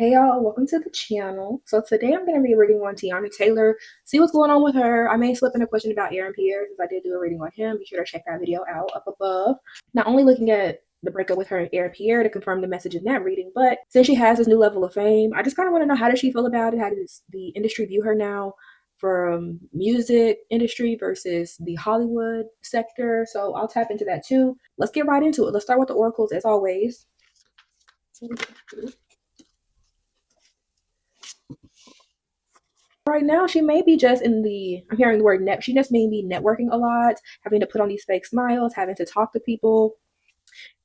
Hey y'all, welcome to the channel. So today I'm going to be reading on Teyana Taylor, see what's going on with her. I may slip in a question about Aaron Pierre since I did do a reading on him. Be sure to check that video out up above. Not only looking at the breakup with her and Aaron Pierre to confirm the message in that reading, but since she has this new level of fame, I just kind of want to know, how does she feel about it? How does the industry view her now, from music industry versus the Hollywood sector? So I'll tap into that too. Let's get right into it. Let's start with the oracles as always. Right now, she may be just in the, I'm hearing the word net, she just may be networking a lot, having to put on these fake smiles, having to talk to people,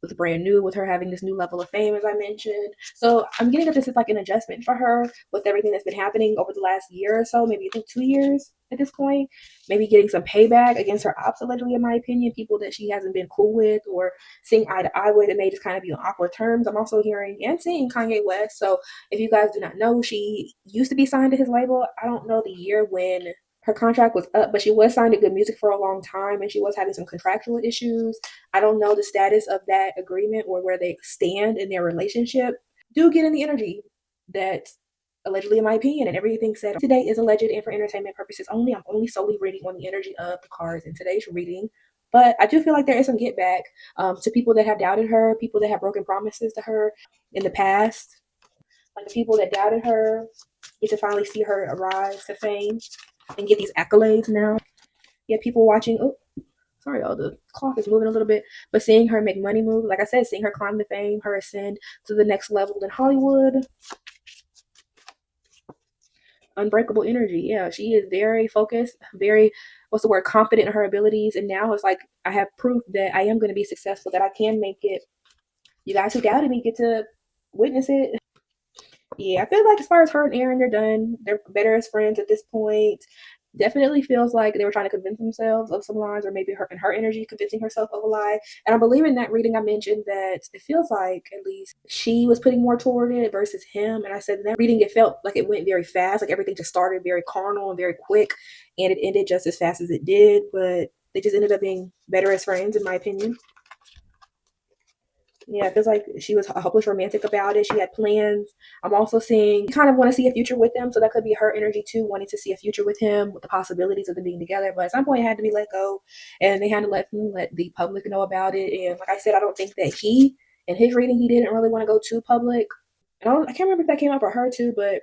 with brand new, with her having this new level of fame, as I mentioned. So I'm getting that this is like an adjustment for her with everything that's been happening over the last year or so, maybe I think 2 years at this point. Maybe getting some payback against her ops, allegedly, in my opinion, people that she hasn't been cool with or seeing eye to eye with, and may just kind of be on awkward terms. I'm also hearing and seeing Kanye West. So if you guys do not know, she used to be signed to his label. I don't know the year when her contract was up, but she was signed to Good Music for a long time, and she was having some contractual issues. I don't know the status of that agreement or where they stand in their relationship. Do get in the energy that, allegedly, in my opinion, and everything said today is alleged and for entertainment purposes only. I'm only solely reading on the energy of the cards in today's reading. But I do feel like there is some get back to people that have doubted her, people that have broken promises to her in the past. Like the people that doubted her get to finally see her arise to fame and get these accolades now. Yeah, people watching. Oh, sorry, y'all, the clock is moving a little bit. But seeing her make money move, like I said, seeing her climb to fame, her ascend to the next level in Hollywood. Unbreakable energy. Yeah, she is very focused, very, what's the word, confident in her abilities. And now it's like, I have proof that I am going to be successful, that I can make it. You guys who doubted me get to witness it. Yeah, I feel like as far as her and Aaron, they're done. They're better as friends at this point. Definitely feels like they were trying to convince themselves of some lies, or maybe her and her energy convincing herself of a lie. And I believe in that reading I mentioned that it feels like at least she was putting more toward it versus him. And I said in that reading it felt like it went very fast, like everything just started very carnal and very quick, and it ended just as fast as it did. But they just ended up being better as friends, in my opinion. Yeah, it feels like she was a hopeless romantic about it. She had plans. I'm also seeing kind of want to see a future with him, so that could be her energy too, wanting to see a future with him, with the possibilities of them being together. But at some point, it had to be let go, and they had to let the public know about it. And like I said, I don't think that he, in his reading, he didn't really want to go too public. And I can't remember if that came up for her too, but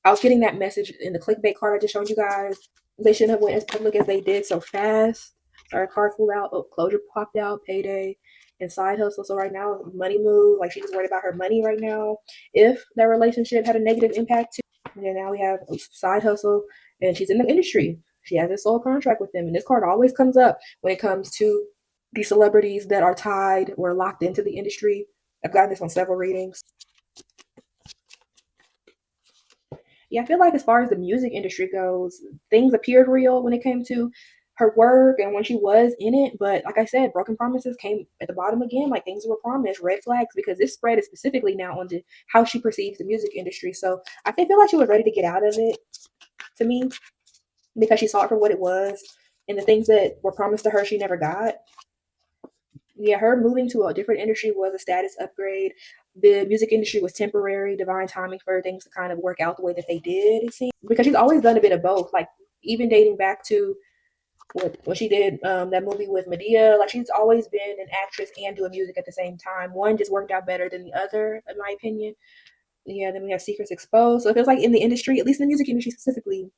I was getting that message in the clickbait card I just showed you guys. They shouldn't have went as public as they did so fast. Our card flew out. Oh, closure popped out. Payday and side hustle. So right now, money move. Like she's worried about her money right now. If that relationship had a negative impact too. And now we have a side hustle, and she's in the industry. She has a sole contract with them, and this card always comes up when it comes to the celebrities that are tied or locked into the industry. I've gotten this on several readings. Yeah, I feel like as far as the music industry goes, things appeared real when it came to her work and when she was in it. But like I said, broken promises came at the bottom again, like things were promised, red flags, because this spread is specifically now onto how she perceives the music industry. So I feel like she was ready to get out of it, to me, because she saw it for what it was, and the things that were promised to her she never got. Yeah, her moving to a different industry was a status upgrade. The music industry was temporary, divine timing for things to kind of work out the way that they did, it seems. Because she's always done a bit of both. Like even dating back to what she did, that movie with Medea. Like she's always been an actress and doing music at the same time. One just worked out better than the other, in my opinion. Yeah, then we have Secrets Exposed. So it feels like in the industry, at least in the music industry specifically,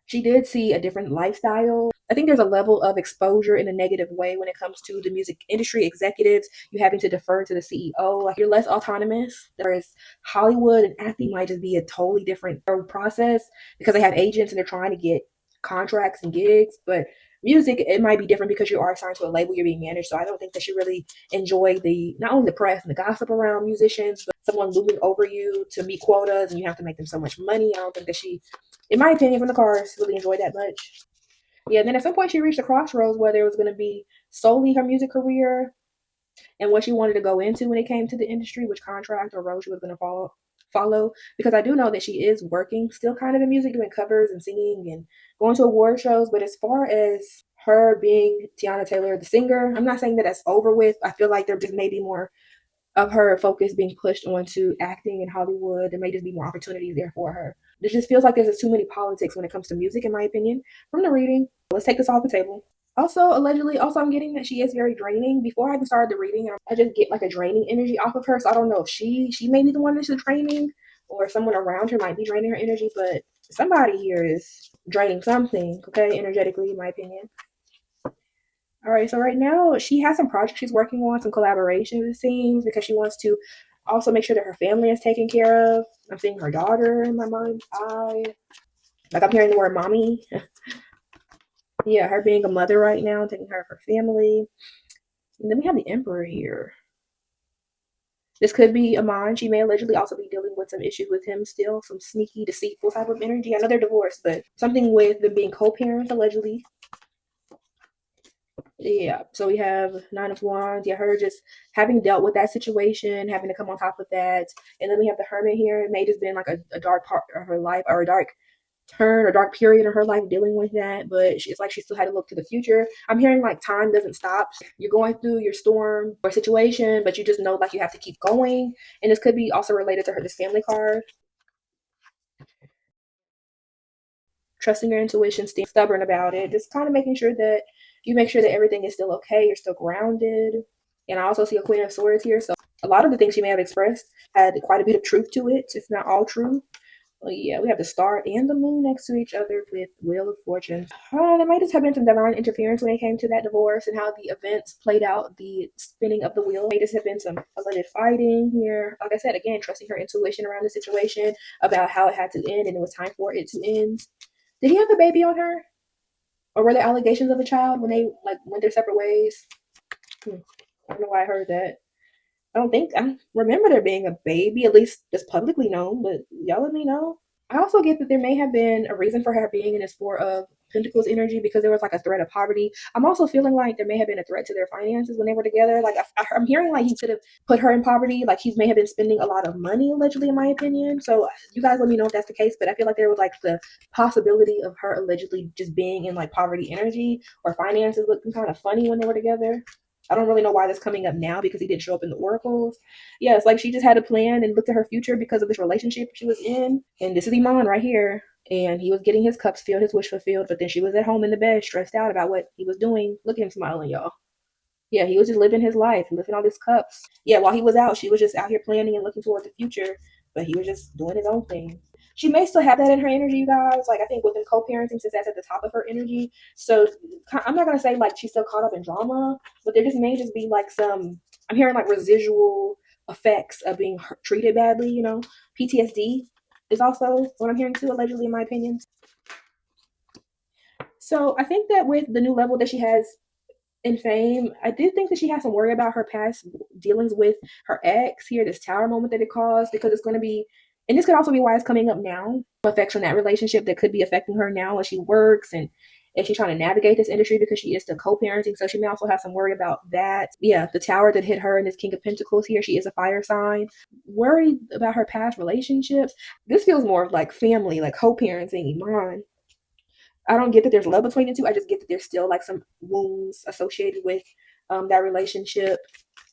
she did see a different lifestyle. I think there's a level of exposure in a negative way when it comes to the music industry executives. You having to defer to the CEO, like you're less autonomous. Whereas Hollywood and acting might just be a totally different process because they have agents and they're trying to get contracts and gigs. But music, it might be different because you are assigned to a label, you're being managed. So I don't think that she really enjoyed the, not only the press and the gossip around musicians, but someone looming over you to meet quotas and you have to make them so much money. I don't think that she, in my opinion, from the cars, really enjoyed that much. Yeah, and then at some point she reached a crossroads whether it was going to be solely her music career and what she wanted to go into when it came to the industry, which contract or road she was going to follow. Because I do know that she is working still kind of in music, doing covers and singing and going to award shows. But as far as her being Teyana Taylor, the singer, I'm not saying that that's over with. I feel like there just may be more of her focus being pushed onto acting in Hollywood. There may just be more opportunities there for her. It just feels like there's just too many politics when it comes to music, in my opinion, from the reading. Let's take this off the table. Also, allegedly, also I'm getting that she is very draining. Before I even started the reading, I just get like a draining energy off of her. So I don't know if she may be the one that's draining, or someone around her might be draining her energy. But somebody here is draining something, okay, energetically, in my opinion. All right, so right now she has some projects she's working on, some collaborations, it seems, because she wants to also make sure that her family is taken care of. I'm seeing her daughter in my mind's eye. Like I'm hearing the word mommy. Yeah, her being a mother right now, taking care of her family. And then we have the Emperor here. This could be a mind. She may allegedly also be dealing with some issues with him still, some sneaky, deceitful type of energy. I know they're divorced, but something with them being co-parents allegedly. Yeah, so we have Nine of Wands. Yeah, her just having dealt with that situation, having to come on top of that. And then we have the Hermit here. It may just been like a dark part of her life, or a dark turn or dark period in her life dealing with that, but it's like she still had to look to the future. I'm hearing like time doesn't stop. You're going through your storm or situation, but you just know like you have to keep going. And this could be also related to her this family card. Trusting your intuition, staying stubborn about it, just kind of making sure that you make sure that everything is still okay, you're still grounded. And I also see a Queen of Swords here, so a lot of the things she may have expressed had quite a bit of truth to it, if not all true. Well, yeah, we have the star and the moon next to each other with Wheel of Fortune. There might just have been some divine interference when it came to that divorce and how the events played out, the spinning of the wheel. May just have been some alleged fighting here. Like I said, again, trusting her intuition around the situation about how it had to end and it was time for it to end. Did he have a baby on her? Or were there allegations of a child when they like went their separate ways? I don't know why I heard that. I remember there being a baby, at least that's publicly known, but y'all let me know. I also get that there may have been a reason for her being in this Four of Pentacles energy because there was like a threat of poverty. I'm also feeling like there may have been a threat to their finances when they were together. Like I'm hearing like he could have put her in poverty. Like he may have been spending a lot of money allegedly, in my opinion. So you guys let me know if that's the case. But I feel like there was like the possibility of her allegedly just being in like poverty energy or finances looking kind of funny when they were together. I don't really know why that's coming up now because he didn't show up in the oracles. Yeah, it's like she just had a plan and looked at her future because of this relationship she was in. And this is Iman right here. And he was getting his cups filled, his wish fulfilled. But then she was at home in the bed, stressed out about what he was doing. Look at him smiling, y'all. Yeah, he was just living his life, lifting all these cups. Yeah, while he was out, she was just out here planning and looking toward the future. But he was just doing his own thing. She may still have that in her energy, you guys. Like I think within co-parenting, since that's at the top of her energy. So I'm not gonna say like she's still caught up in drama, but there just may just be like some. I'm hearing like residual effects of being treated badly. PTSD is also what I'm hearing too, allegedly, in my opinion. So I think that with the new level that she has in fame, I do think that she has some worry about her past dealings with her ex here, this tower moment that it caused, because it's going to be, and this could also be why it's coming up now, effects from that relationship that could be affecting her now as she works and if she's trying to navigate this industry because she is still co-parenting. So she may also have some worry about that. Yeah, the tower that hit her and this King of Pentacles here, she is a fire sign. Worried about her past relationships. This feels more like family, like co-parenting, Iman. I don't get that there's love between the two. I just get that there's still like some wounds associated with that relationship.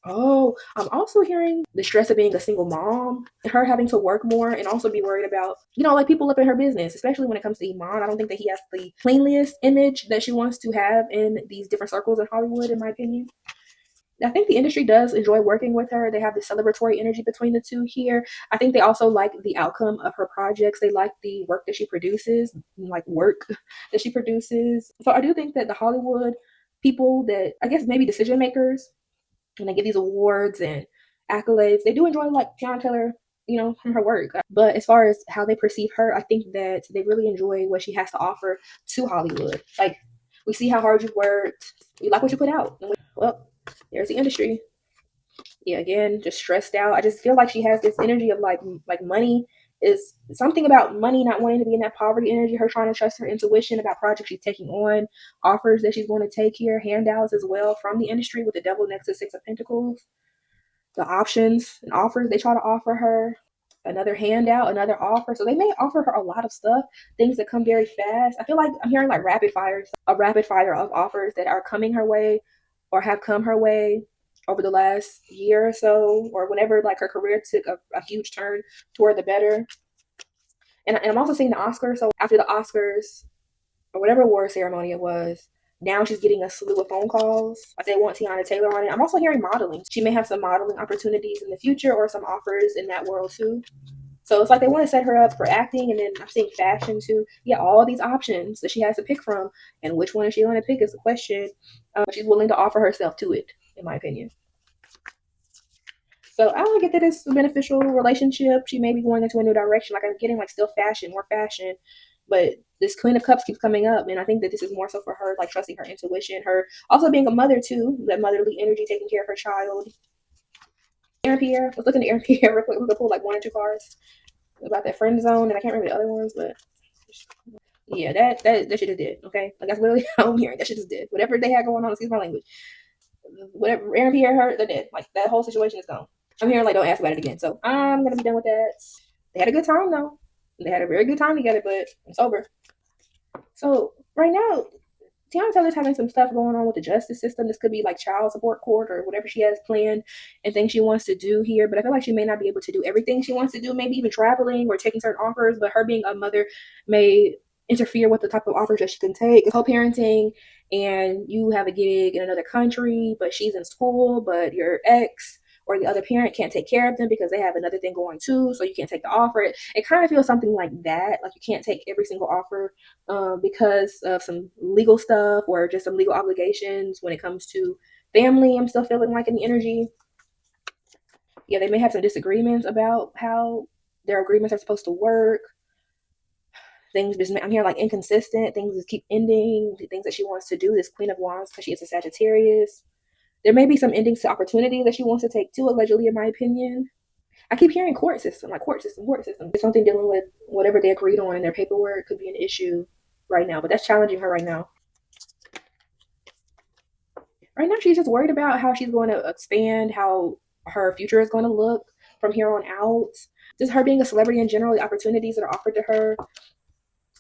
Oh, I'm also hearing the stress of being a single mom, her having to work more and also be worried about, like people up in her business, especially when it comes to Iman. I don't think that he has the cleanliest image that she wants to have in these different circles in Hollywood, in my opinion. I think the industry does enjoy working with her. They have the celebratory energy between the two here. I think they also like the outcome of her projects. They like the work that she produces, like work that she produces. So I do think that the Hollywood people that I guess maybe decision makers, and they get these awards and accolades, they do enjoy like Teyana Taylor, from her work. But as far as how they perceive her, I think that they really enjoy what she has to offer to Hollywood. Like we see how hard you worked. We like what you put out. Well, there's the industry. Yeah, again, just stressed out. I just feel like she has this energy of like money is something about money, not wanting to be in that poverty energy, her trying to trust her intuition about projects she's taking on, offers that she's going to take here, handouts as well from the industry with the devil next to Six of Pentacles, the options and offers they try to offer her, another handout, another offer. So they may offer her a lot of stuff, things that come very fast. I feel like I'm hearing like rapid fires, a rapid fire of offers that are coming her way or have come her way, over the last year or so, or whenever like her career took a huge turn toward the better. And I'm also seeing the Oscars. So after the Oscars or whatever award ceremony it was, now she's getting a slew of phone calls. Like they want Teyana Taylor on it. I'm also hearing modeling. She may have some modeling opportunities in the future or some offers in that world too. So it's like they want to set her up for acting, and then I'm seeing fashion too. Yeah, all these options that she has to pick from, and which one is she going to pick is the question. She's willing to offer herself to it, in my opinion. So I don't get that it's a beneficial relationship. She may be going into a new direction. Like I'm getting like still fashion, more fashion, but this Queen of Cups keeps coming up, and I think that this is more so for her, like trusting her intuition, her also being a mother too, that motherly energy, taking care of her child. Aaron Pierre, let's look into Aaron Pierre real quick. We can pull like one or two cards about that friend zone, and I can't remember the other ones, but yeah, that shit is dead. Okay, like that's literally how I'm hearing. That shit is dead. Whatever they had going on, excuse my language. Whatever Aaron Pierre heard, they're dead. Like that whole situation is gone. I'm hearing like don't ask about it again. So I'm gonna be done with that. They had a good time though. They had a very good time together, but it's over. So right now, Teyana Taylor's having some stuff going on with the justice system. This could be like child support court or whatever she has planned and things she wants to do here. But I feel like she may not be able to do everything she wants to do, maybe even traveling or taking certain offers. But her being a mother may interfere with the type of offers that she can take. Co-parenting, and you have a gig in another country, but she's in school, but your ex or the other parent can't take care of them because they have another thing going too, so you can't take the offer. It kind of feels something like that, like you can't take every single offer because of some legal stuff or just some legal obligations when it comes to family. I'm still feeling like in the energy. Yeah, they may have some disagreements about how their agreements are supposed to work. Things just, I'm hearing like inconsistent things just keep ending. The things that she wants to do, this Queen of Wands, because she is a Sagittarius. There may be some endings to opportunity that she wants to take too, allegedly, in my opinion. I keep hearing court system, like court system, court system. It's something dealing with whatever they agreed on in their paperwork could be an issue right now, but that's challenging her right now. Right now, she's just worried about how she's going to expand, how her future is going to look from here on out. Just her being a celebrity in general, the opportunities that are offered to her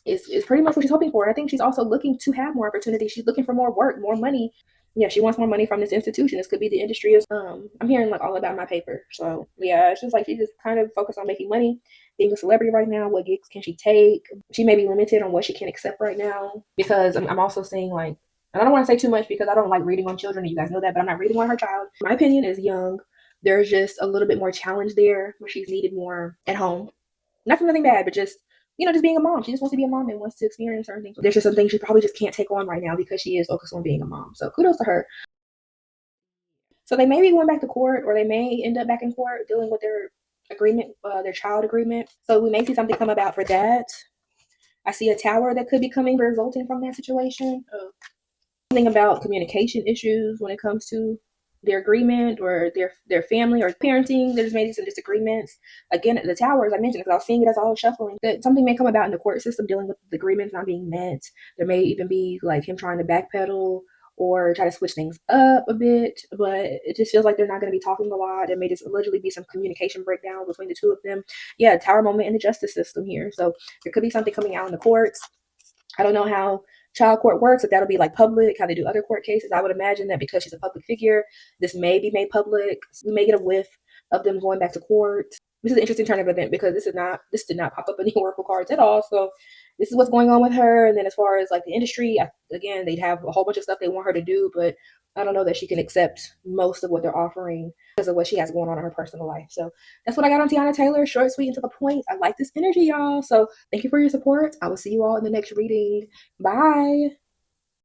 is pretty much what she's hoping for. And I think she's also looking to have more opportunities. She's looking for more work, more money. Yeah, she wants more money from this institution. This could be the industry. I'm hearing like all about my paper. So yeah, it's just like she just kind of focused on making money, being a celebrity right now. What gigs can she take? She may be limited on what she can accept right now because I'm also seeing like, and I don't want to say too much because I don't like reading on children. And you guys know that, but I'm not reading on her child. My opinion is young. There's just a little bit more challenge there where she's needed more at home. Not for nothing bad, but just just being a mom. She just wants to be a mom and wants to experience certain things. There's just some things she probably just can't take on right now because she is focused on being a mom. So kudos to her. So they may be going back to court, or they may end up back in court dealing with their agreement, their child agreement. So we may see something come about for that. I see a tower that could be coming resulting from that situation. Something about communication issues when it comes to their agreement or their family or parenting. There's maybe some disagreements. Again, the tower, as I mentioned, because I was seeing it as all shuffling, that something may come about in the court system dealing with the agreements not being met. There may even be like him trying to backpedal or try to switch things up a bit, but it just feels like they're not going to be talking a lot. There may just allegedly be some communication breakdown between the two of them. Yeah, tower moment in the justice system here. So there could be something coming out in the courts. I don't know how child court works, if that'll be like public, how they do other court cases. I would imagine that because she's a public figure, this may be made public. We may get a whiff of them going back to court. This is an interesting turn of event because this did not pop up in the oracle cards at all. So this is what's going on with her. And then as far as like the industry, again, they'd have a whole bunch of stuff they want her to do, but I don't know that she can accept most of what they're offering because of what she has going on in her personal life. So that's what I got on Teyana Taylor. Short, sweet, and to the point. I like this energy, y'all. So thank you for your support. I will see you all in the next reading. Bye.